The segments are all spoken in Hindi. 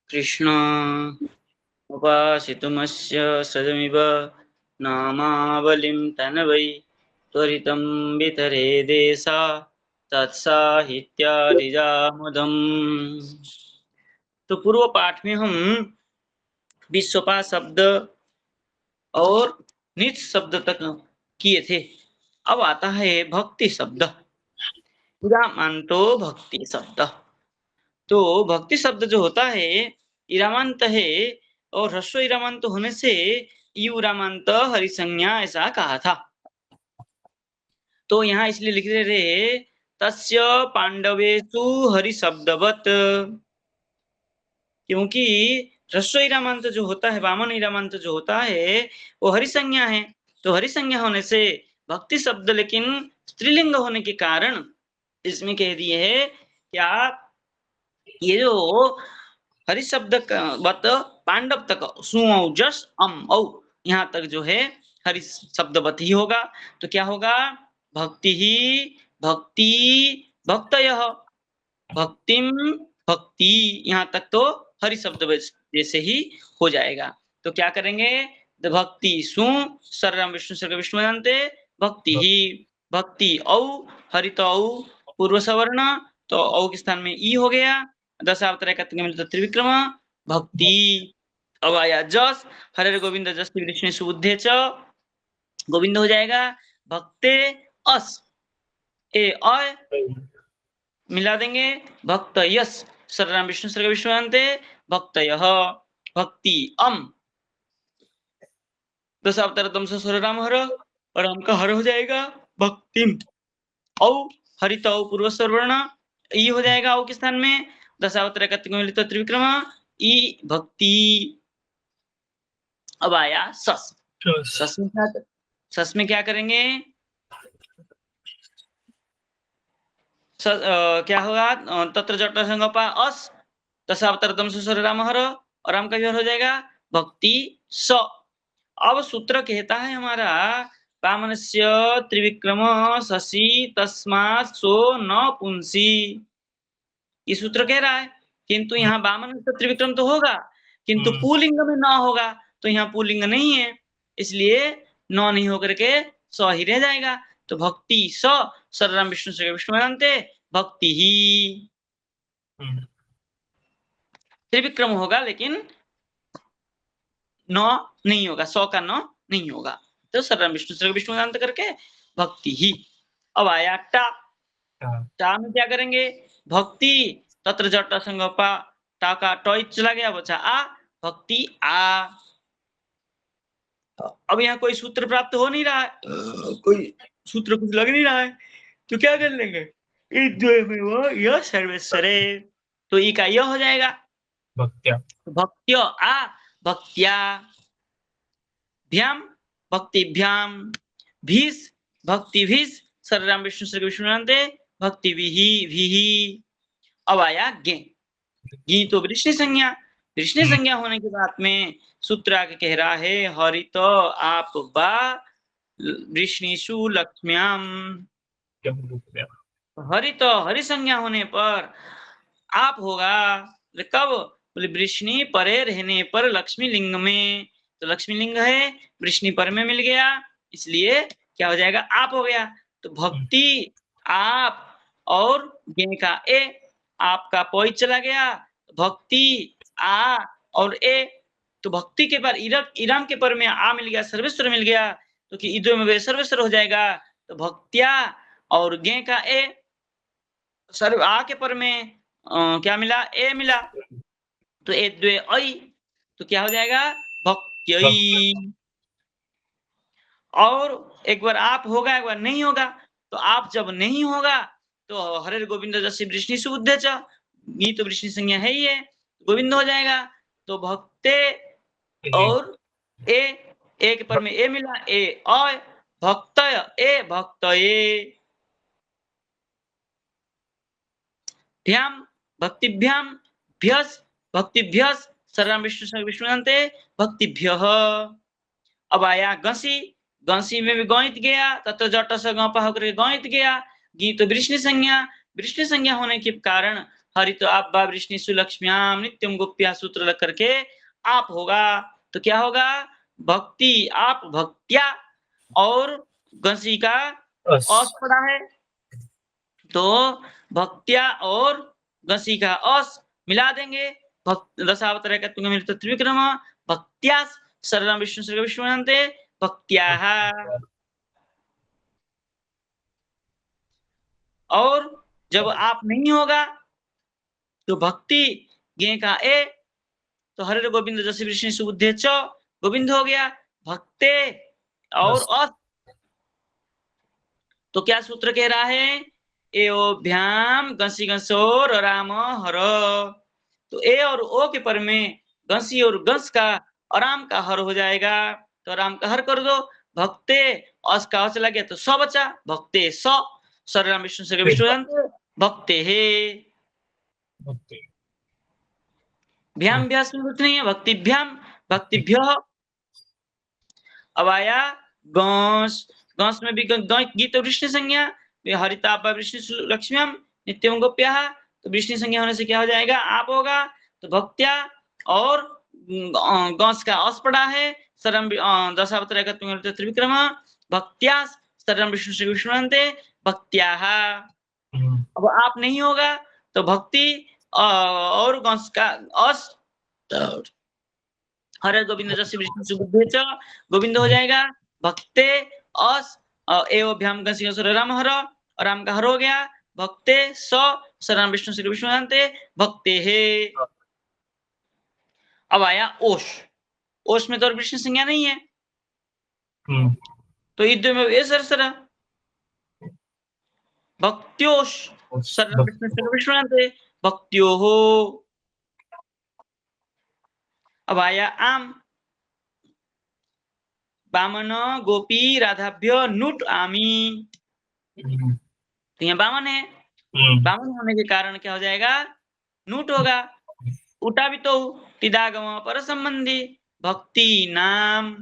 कृष्ण उपासितुमस्य सदमिव नामावलिं तनवै त्वरितं वितरे देशा तत्साहित्यादिजामुदम्। तो पूर्व पाठ में हम विश्वपा शब्द और निज शब्द तक किए थे। अब आता है भक्ति शब्द। इरामांतो भक्ति शब्द। तो भक्ति शब्द जो होता है इरामांत है और ह्रस्व इरामांत होने से यू रामांत हरिसंज्ञा ऐसा कहा था। तो यहाँ इसलिए लिख दे रहे तस्य पांडवेषु हरि शब्दवत, क्योंकि ह्रस्व इरामांत जो होता है वामन इरामांत जो होता है वो हरि संज्ञा है। तो हरि संज्ञा होने से भक्ति शब्द लेकिन स्त्रीलिंग होने के कारण इसमें कह दिए है क्या ये जो हरि शब्द वत पांडव तक सुऔ जस अम औ यहाँ तक जो है हरि शब्दवत ही होगा। तो क्या होगा भक्ति ही भक्ति भक्तयः भक्तिम भक्ति यहाँ तक तो हरि शब्द जैसे ही हो जाएगा। तो क्या करेंगे भक्ति सु सर्वम विष्णु सर्ग विष्णु जानते भक्ति ही भक्ति औ हरित औ पूर्व सवर्ण तो औ के स्थान में ई हो गया। दशावतार त्रिविक्रम भक्ति। अब आया जस हरे गोविंद जस विष्णु सुबुद्धे च गोविंद हो जाएगा भक्ते अस ए अय मिला देंगे भक्त यस सर्वनाम विष्णु सर्ग विष्णु जानते भक्त यह भक्ति अम दशावतार तम से स्वर राम हर और राम का हर हो जाएगा भक्तिम औ हरित औ पूर्व सर्वर्ण ई हो जाएगा औ के स्थान में दशावतार मिलित त्रिविक्रम ई भक्ति। अब आया सस सस में क्या करेंगे क्या होगा तत्र जट संगपा अस दशावतार तम से स्वर राम हर और राम का हो जाएगा भक्ति स। अब सूत्र कहता है हमारा वामनस्य त्रिविक्रम शशि तस्मात् सो न पुंसी, ये सूत्र कह रहा है। किंतु यहाँ वामन त्रिविक्रम तो होगा किंतु पुलिंग में न होगा, तो यहाँ पुलिंग नहीं है इसलिए न नहीं होकर के स ही रह जाएगा। तो भक्ति स सर्वनाम विष्णु से विष्णु जानते भक्ति ही त्रिविक्रम होगा लेकिन न नहीं होगा, 100 का न नहीं होगा। तो सर्वनाम विष्णु से विष्णु जानते करके भक्ति ही। अब आया टा। टा में क्या करेंगे भक्ति तत्र जट संगपा टा का टॉय चला गया बचा आ भक्ति आ। अब यहाँ कोई सूत्र प्राप्त हो नहीं रहा है, कोई सूत्र कुछ लग नहीं रहा है, तो क्या कर लेंगे यह सर्वेश्वरे, तो ई का यह हो जाएगा भक्त्या भक्त्य आ भक्त्या भ्याम भक्तिभ्याम भीष भक्ति भीष सर्वनाम विष्णु सर्ग विष्णु जानते भक्ति विहि विहि। अब आया गे। गी तो वृष्णि संज्ञा, वृष्णि संज्ञा होने के बाद में सूत्र आगे कह रहा है हरित आप बा वृष्णिषु लक्ष्म्याम। हरित हरि संज्ञा होने पर आप होगा कब बोले वृष्णि परे रहने पर लक्ष्मी लिंग में, तो लक्ष्मी लिंग है वृष्णि पर में मिल गया इसलिए क्या हो जाएगा आप हो गया। तो भक्ति आप और गे का ए आपका पोई चला गया भक्ति आ और ए, तो भक्ति के पर इराम के पर में आ मिल गया सर्वेश्वर मिल गया तो कि इदो में सर्वेश्वर हो जाएगा। तो भक्त्या और गे का ए सर्व आ के पर में क्या मिला ए मिला तो ए द्वे ऐ तो क्या हो जाएगा भक्त्यई। और एक बार आप होगा एक बार नहीं होगा, तो आप जब नहीं होगा तो हरे गोविंद जैसे वृष्णि सुबुद्धे च ये तो वृष्णि संज्ञा है ही है गोविंद हो जाएगा। तो भक्ते और ए एक पर में ए मिला ए अय भक्त ए भक्त ए भ्याम भक्तिभ्याम भ्यस भक्तिभ्यस सर्वनाम विष्णु विष्णु जानते भक्तिभ्यः। अब आया गसी, गसी में भी गणित गया तत्व जट से गपा होकर गणित गया गी तो वृष्णि संज्ञा, वृष्णि संज्ञा होने के कारण हरित आब्बा वृष्णिषु लक्ष्म्याम नित्यम गोप्या सूत्र लग करके आप होगा। तो क्या होगा? भक्ति, आप भक्त्या, और गसी का अस पड़ा है, तो भक्त्या और गसी का अस मिला देंगे। दशावतार का तुंग मेरे त्रिविक्रम भक्त्या सरलम विष्णु सर्ग विष्णुनते भक्त्याः। और जब आप नहीं होगा तो भक्ति गे का ए, तो हरे गोविंद जैसे विष्णु सुबुद्धे च गोविंद हो गया। भक्ते और अस, तो क्या सूत्र कह रहा है? एओभ्याम गसी गसोर राम हर। तो ए और ओ के पर में गसी और गस का आराम का हर हो जाएगा, तो आराम का हर कर दो। भक्ते अस का अस लगे तो स बचा, भक्ते स सर्वराम विष्णु से विष्णु भक्ते हे। भ्याम भ्यास में कुछ नहीं है, भक्तिभ्याम भक्तिभ्य। अब आया गौस, गौस में भी गीत वृष्णि संज्ञा, हरितापा वृष्णि लक्ष्म्याम नित्यम गोप्या, तो वृष्णि संज्ञा होने से क्या हो जाएगा? आप होगा। तो भक्त्या और गौस का अस पड़ा है, सरम दशावतार त्रिविक्रम भक्त्या सरम विष्णु श्री विष्णुनते भक्त्याः। अब आप नहीं होगा तो भक्ति और गौस का अस हरे गोविंद जैसे विष्णु सुबुद्धे च गोविंद हो जाएगा। भक्ते अस एवभ्याम गसी असुर राम हर, राम का हर हो गया। भक्ते स सरम विष्णु श्री विष्णुनते भक्ते हे। अब आया ओष, ओष में तो विष्णु संज्ञा नहीं है, तो युद्ध में ये सर भक्त्योष सरम विष्णु श्री विष्णुनते भक्त्यो हो। अब आया आम, बामन गोपी राधाभ्य नुट आमी, तो यहाँ बामन है, बामन होने के कारण क्या हो जाएगा? नूट होगा। उठा भी तो तिदागम पर संबंधी भक्ति नाम।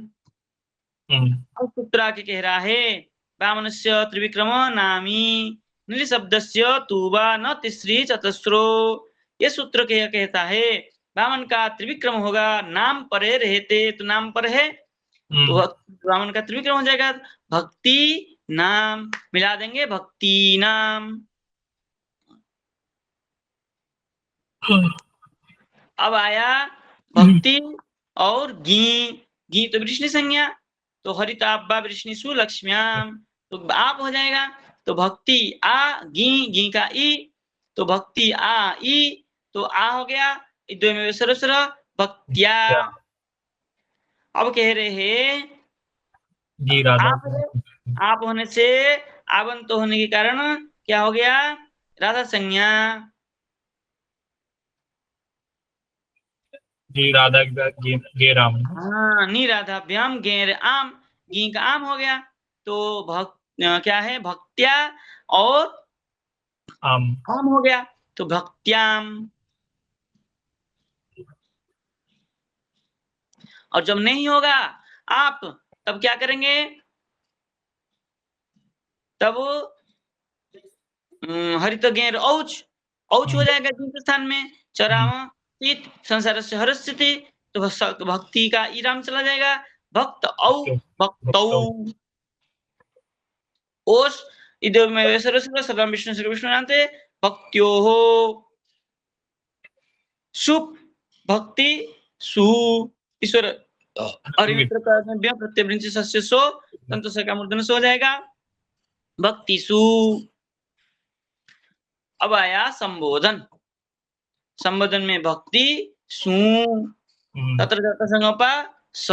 और सूत्र आके कह रहा है बामनस्य त्रिविक्रम नामी निशब्दस्य तुवा न तिसरी चतस्रो। ये सूत्र कहता है बामन का त्रिविक्रम होगा, नाम परे रहते, तो नाम पर है तो बामन का त्रिविक्रम हो जाएगा। भक्ति नाम मिला देंगे, भक्ति नाम। अब आया भक्ति और गी, गी तो वृष्णि संज्ञा, तो हरिताब्बा वृष्णिषु लक्ष्म्याम, तो आप हो जाएगा। तो भक्ति आ गी, गी का ई, तो भक्ति आ ई, तो आ हो गया। दो में सरस्वर भक्त्या। अब कह रहे हैं आप होने से आवंत होने के कारण क्या हो गया? राधा संज्ञा। जी राधा गे राम, हाँ, नी राधाभ्याम गेर आम, गी का आम हो गया। तो क्या है? भक्त्या और आम हो गया, तो भक्त्याम। और जब नहीं होगा आप, तब क्या करेंगे? तब हरित गेर औच, औच हो जाएगा जिनके स्थान में। चराव चित संसार से हरस्थिति, तो भक्ति का ईराम चला जाएगा। भक्त औ भक्तौ ओस इधर में सर्वम विष्णु श्री विष्णु जानते भक्त्यो हो। सुप भक्ति सु ईश्वर अरिमित्र प्रत्यवृंची सस्य सो तंतु का मूर्धन सो जाएगा भक्ति सु। अब आया संबोधन, संबोधन में भक्ति सु तत्र जाता संगोपा स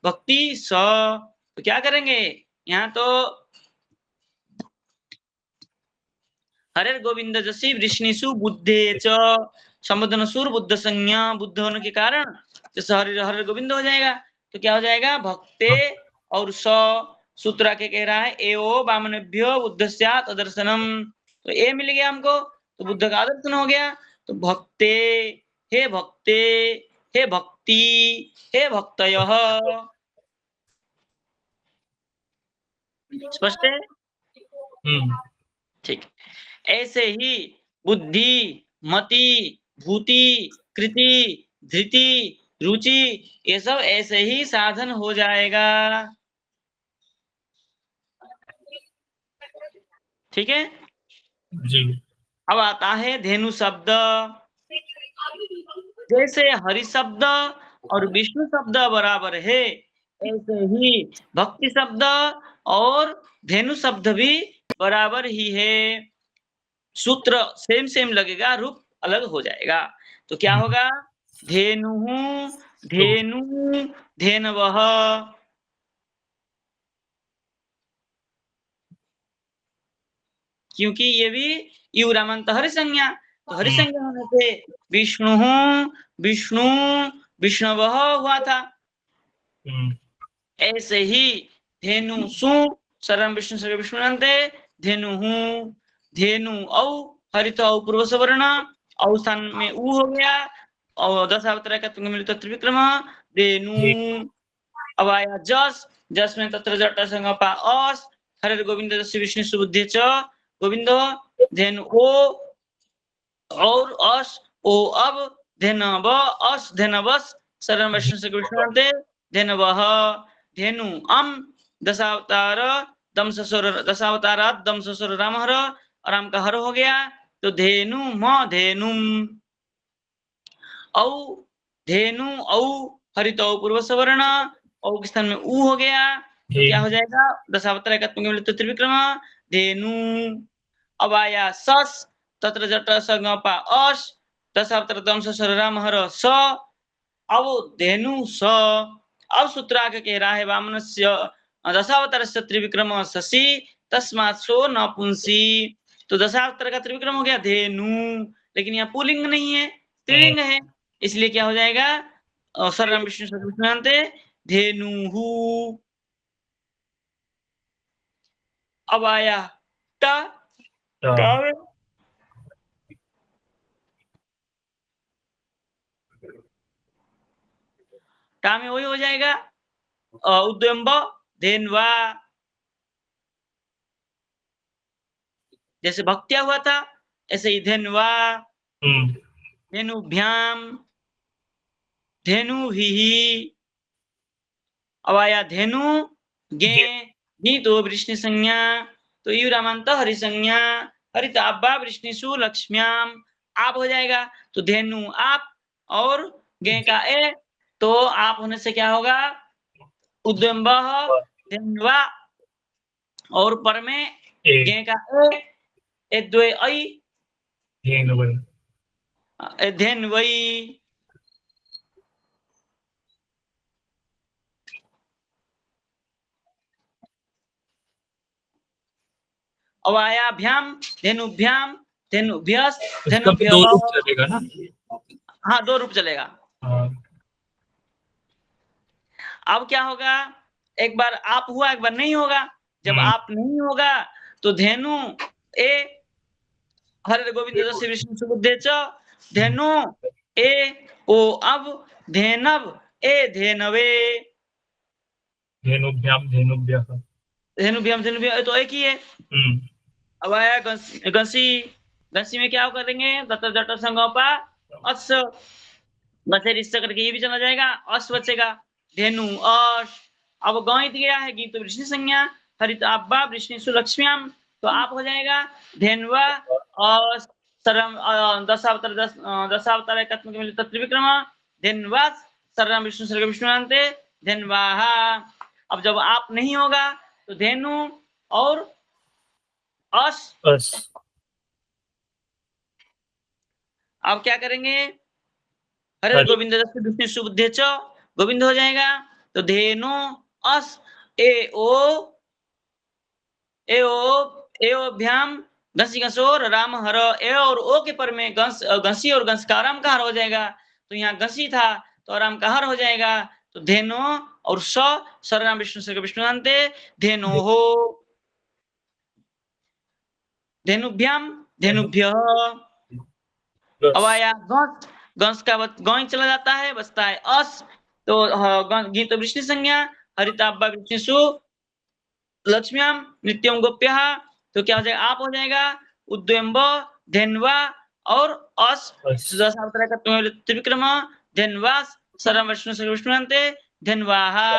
भक्ति स। तो क्या करेंगे यहाँ? तो हरे गोविंद जसी वृष्णिषु बुद्धे च, संबोधन सुर बुद्ध संज्ञा, बुद्ध होने के कारण जैसे हरे हरे गोविंद हो जाएगा। तो क्या हो जाएगा? भक्ते और स सूत्र के कह रहा है एओ वामनेभ्यो बुद्ध स्यात् अदर्शनम, तो ए मिल गया हमको, तो बुद्ध का आदर्शन हो गया। तो भक्ते, हे भक्ते, हे भक्ति, हे भक्तयः। स्पष्ट है? ठीक। ऐसे ही बुद्धि मति, भूति, कृति, धृति, रुचि, ये सब ऐसे ही साधन हो जाएगा। ठीक है। जी। अब आता है धेनु शब्द। जैसे हरि शब्द और विष्णु शब्द बराबर है, ऐसे ही भक्ति शब्द और धेनु शब्द भी बराबर ही है। सूत्र सेम सेम लगेगा, रूप अलग हो जाएगा। तो क्या होगा? धेनु, धेनु, धेनवः। क्योंकि ये भी युरामंत हरि संज्ञा, तो हरि संज्ञा होने से विष्णु, विष्णु, विष्णवः हुआ था। ऐसे ही धेनु सु सर्वम विष्णु सर्व विष्णुनन्ते, धेनु धेनु औ हरित औ पूर्व सवर्ण, औ स्थान में उ हो गया, और दशावतार का मिलित त्रिविक्रम धेनु। अब आया जस, जस में तत्र जट संगपा अस, हरे गोविंद जस विष्णु सुबुद्धि च गोविंद, धेनु ओ और अस ओ अब, धेनव अस धेनवस सर्वम विष्णु सर्व विष्णुनन्ते, धेनवः। धेनु अम दशावतार दशावतारात दम ससुर राम हर, राम का हर हो गया, तो धेनु म धेनुम। औ धेनु औ हरित औ पूर्व सवर्ण, औ के स्थान में उ हो गया, तो क्या हो जाएगा? दशावतार एकात्म मिलित त्रिविक्रम धेनु। अब आया सस, तत्र जट संगपा अस, दशावतार दम ससुर राम हर स, अब धेनु स। अब सूत्रार्थ कह रहा है वामनस्य दशावतारस्य त्रिविक्रम शशि तस्मात् सो नपुंसी। तो दशावतार का त्रिविक्रम हो गया धेनु, लेकिन यहाँ पुल्लिंग नहीं है, स्त्रीलिंग है, इसलिए क्या हो जाएगा? सर्वम विष्णु सर्व विष्णुनन्ते धेनुहु। अब आया टा, टा में वही हो जाएगा उद्यम्ब धेनवा। जैसे भक्तिया हुआ था, ऐसे ही धेनवा, धेनुभ्याम, धेनु ही। अब आया धेनु गे, गी तो वृष्णि संज्ञा, तो युरामंत हरि संज्ञा, हरित आब्बा वृष्णिषु लक्ष्म्याम, आप हो जाएगा, तो धेनु आप, और गे का ए, तो आप होने से क्या होगा? उद्यम्ब धेन्वा, और पर में गे का ए द्वे ऐ धेन्वई। अब आया भ्याम, धेनुभ्याम, धेनुभ्यस, धेनुभ्य। दो रूप चलेगा ना? हाँ, दो रूप चलेगा। अब क्या होगा? एक बार आप हुआ, एक बार नहीं होगा। जब आप नहीं होगा तो धेनु ए हरे गोविंद जस विष्णु सुबुद्धे च, धेनु ए ओ अब, धेनव ए धेनवे, धेनुभ्याम धेनुभ्यः, धेनुभ्याम धेनुभ्य, तो एक ही है। अब आया गंसी, गंसी में क्या करेंगे? तत्र जट संगोपा अस, बसे रिश्ता करके ये भी चला जाएगा, अस बचेगा, धेनु अस। अब गौत गया है गीत वृष्णि संज्ञा, हरित आब्बा वृष्णिषु लक्ष्म्याम, तो आप हो जाएगा धेनवा अस सर्वम दशावतार एकात्मक मिलित त्रिविक्रम धेनवा सर्वम विष्णु सर्व विष्णुनन्ते धेनवाहा। अब जब आप नहीं होगा तो धेनु और अस। अब क्या करेंगे? हरे गोविंद विष्णु सुबुद्धे च गोविंद हो जाएगा, तो धेनु अस ए ओ भ्याम घसी घसोर राम हर, ए और ओ के पर में घसी और घस का आराम का हर हो जाएगा, तो यहाँ घसी था तो आराम का हर हो जाएगा, तो धेनो और सर्वनाम विष्णु सर्व विष्णुनन्ते धेनो हो, धेनुभ्याम धेनुभ्य। अब आया गंस, गंस का गौई चला जाता है, बचता है अस, तो गीत वृष्णि संज्ञा, हरिताब्बा वृष्णिषु लक्ष्म्याम नित्यम गोप्य, तो क्या हो जाएगा? आप हो जाएगा, उद्यम्ब धेनवा और अस त्रिविक्रम धन्वास सर्वम विष्णु सर्व विष्णु अंते धन्वाहा।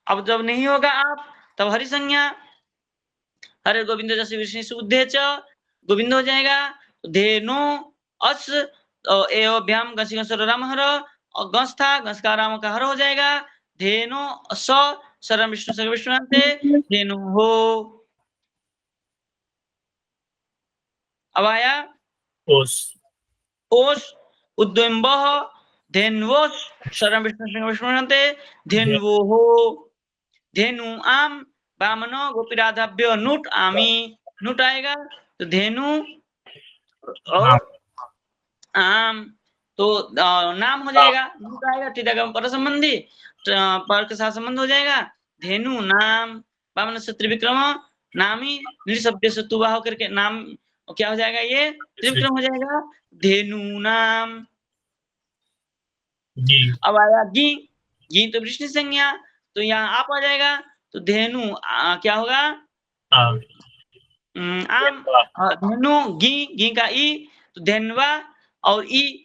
अब जब नहीं होगा आप, तब हरि संज्ञा हरे गोविंद जैसे विष्णु सुबुद्धे च गोविंद हो जाएगा। धेनु अस एवं घसी घस राम हर, और गस था, घस का राम का हर हो जाएगा। धेनु स सर्वम विष्णु सर्व विष्णु अंते धेनु हो। अब आया ओस ओस उद्वम्ब धेन्वोस सर्वम विष्णु सर्व विष्णु अंते धेन्वो हो। धेनु आम वामनो गोपीराधाभ्यो नुट आमी, नुट आएगा तो धेनु और आम तो नाम हो जाएगा, नुट आएगा टीकागम पर संबंधी पर के साथ संबंध हो जाएगा। धेनु नाम वामन से त्रिविक्रम नामी निशब्द से तुवा होकर के नाम क्या हो जाएगा, ये त्रिविक्रम हो जाएगा। धेनु नाम। अब आया गी, गी तो विष्णु संज्ञा, तो यहाँ आप आ जाएगा तो धेनु क्या होगा आम, धेनु गी, गी का ई तो धेनवा और ई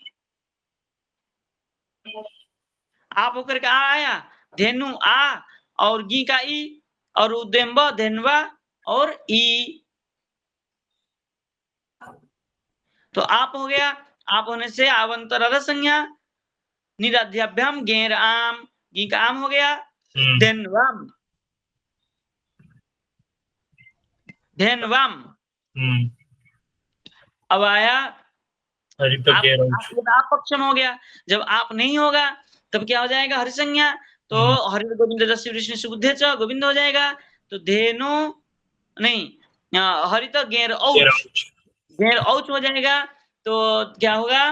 आप होकर के आ आया, धेनु आ और गी का ई और उद्यम्ब धेनवा और ई, तो आप हो गया। आप होने से आवंतर संज्ञा निराध्याभ्याम गेर आम, गी का आम हो गया धेनवाम, धेनवाम। अब आया आप पक्षम हो गया। जब आप नहीं होगा तब क्या हो जाएगा हरि संज्ञा, तो हरि गोविंद जस्य विष्णु सुबुद्धे च गोविंद हो जाएगा। तो धेनु नहीं हरित गेर औच, गेर औच हो जाएगा। तो क्या होगा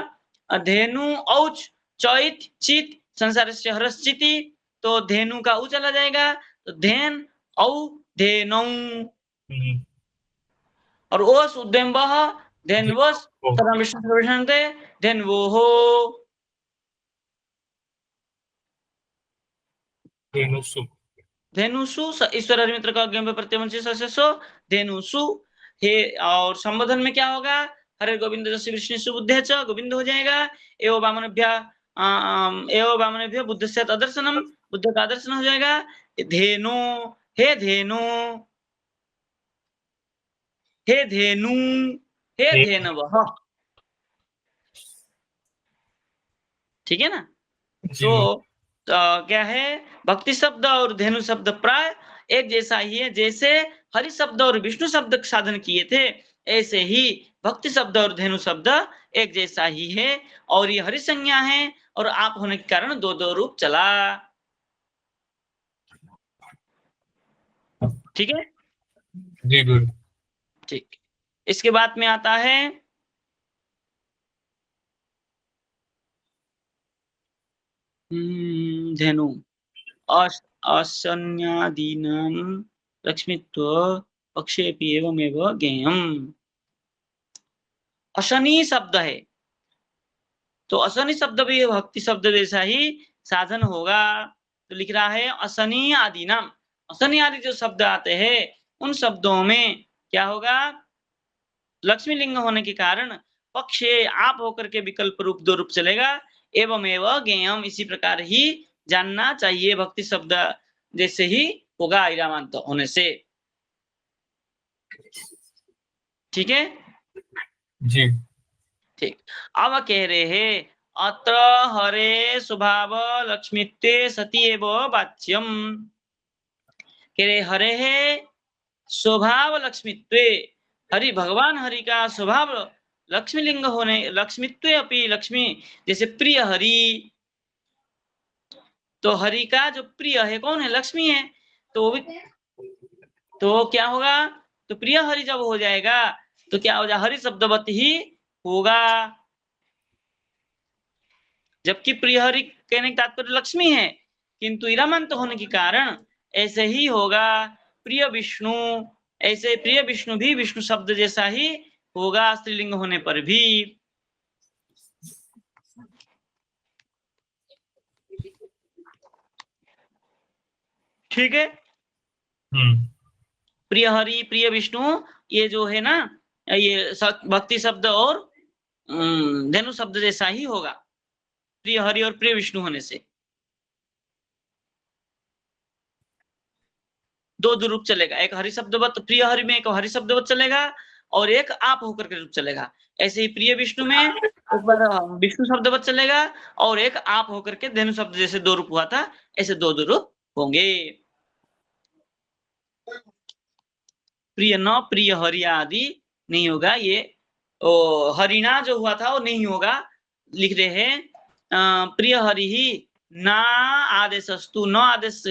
धेनु औच चैत चित संसार से हरश्चिति, तो धेनु का ऊ चला जाएगा तो धेन औ धेनु, और ओस उद्यम्ब धेन्वोस सर्वम विष्णु सर्व विष्णु अंते धेन्वो हो। धेनुसु ईश्वर मित्र का ज्ञान प्रत्यमंची सो धेनुसु हे, और संबोधन में क्या होगा हरे गोविंद जस्य विष्णु सुबुद्धे च गोविंद हो जाएगा। एवं वामनेभ्य बुद्ध से अदर्शनम, बुद्ध का दर्शन हो जाएगा। धेनु हे धेनु, हे धेनु हे धेनवः, ठीक है ना। तो क्या है भक्ति शब्द और धेनु शब्द प्राय एक जैसा ही है। जैसे हरि शब्द और विष्णु शब्द साधन किए थे, ऐसे ही भक्ति शब्द और धेनु शब्द एक जैसा ही है, और ये हरि संज्ञा है और आप होने के कारण दो दो रूप चला, ठीक है जी गुरु। ठीक। इसके बाद में आता है धेनु असन्यादीनां लक्ष्मीत्व पक्षेपि एवमेव ज्ञेयम्। अशनि शब्द है, तो अशनि शब्द भी भक्ति शब्द जैसा ही साधन होगा। तो लिख रहा है अशनि आदि नाम, अशनि आदि जो शब्द आते हैं उन शब्दों में क्या होगा लक्ष्मी लिंग होने के कारण पक्षे आप होकर के विकल्प रूप दो रूप चलेगा। एवं एवं ज्ञेयम, इसी प्रकार ही जानना चाहिए, भक्ति शब्द जैसे ही होगा ईरामांत होने से, ठीक है जी। ठीक। अब कह रहे हैं अत्र हरे स्वभाव लक्ष्मीत्वे सती एव वाच्यम, कह रहे हरे है स्वभाव लक्ष्मीत्वे, हरि भगवान हरि का स्वभाव लक्ष्मी लिंग होने, लक्ष्मीत्वे अपि लक्ष्मी जैसे प्रिय हरि, तो हरि का जो प्रिय है कौन है लक्ष्मी है, तो क्या होगा तो प्रिय हरि जब हो जाएगा तो क्या हो जाएगा हरि शब्दवत ही होगा। जबकि प्रिय हरि कहने का तात्पर्य लक्ष्मी है, किंतु ईरामंत होने के कारण ऐसे ही होगा। प्रिय विष्णु, ऐसे प्रिय विष्णु भी विष्णु शब्द जैसा ही होगा स्त्रीलिंग होने पर भी, ठीक है। प्रिय हरि प्रिय विष्णु ये जो है ना, ये भक्ति शब्द और धेनु शब्द जैसा ही होगा, प्रिय हरि और प्रिय विष्णु होने से। दो रूप चलेगा, एक हरि शब्दवत प्रिय हरि में एक हरि शब्दवत चलेगा और एक आप होकर के रूप चलेगा। ऐसे ही प्रिय विष्णु में एक बार विष्णु शब्दवत चलेगा और एक आप होकर के धेनु शब्द जैसे दो रूप हुआ था, ऐसे दो रूप होंगे। प्रिय न प्रिय हरि आदि नहीं होगा, ये हरिणा जो हुआ था वो नहीं होगा। लिख रहे हैं प्रिय हरि ही ना आदेशस्तु, न आदेश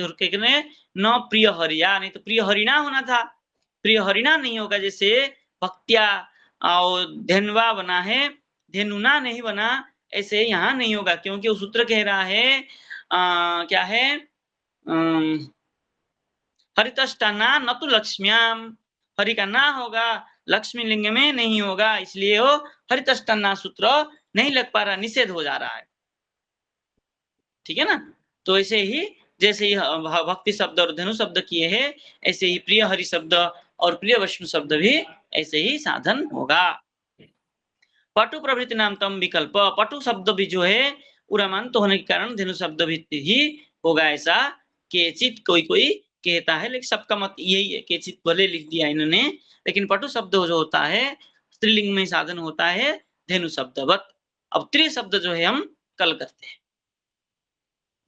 न प्रिय हरिया, नहीं तो प्रिय हरिणा होना था, प्रिय हरिणा नहीं होगा। जैसे भक्त्या और धेनुवा बना है, धेनुना नहीं बना, ऐसे यहाँ नहीं होगा, क्योंकि वो सूत्र कह रहा है क्या है, हरितष्टाना न तो लक्ष्म्याम, हरि का ना होगा, लक्ष्मी लिंग में नहीं होगा, इसलिए वो हरितष्टाना सूत्र नहीं लग पा रहा, निषेध हो जा रहा है। ठीक है ना? तो ऐसे ही जैसे ही भक्ति शब्द और धेनु शब्द किए हैं, ऐसे ही प्रिय हरि शब्द और प्रिय विष्णु शब्द भी ऐसे ही साधन होगा। पटु प्रभृति नाम तम विकल्प, पटु शब्द भी जो है उरामांत होने के कारण धेनु शब्द भी ही होगा, ऐसा केचित कोई कोई कहता है, लेकिन सबका मत यही है, केचित भले लिख दिया इन्होंने, लेकिन पटु शब्द जो होता है स्त्रीलिंग में साधन होता है धेनु शब्दवत। अब त्रि शब्द जो है हम कल करते हैं।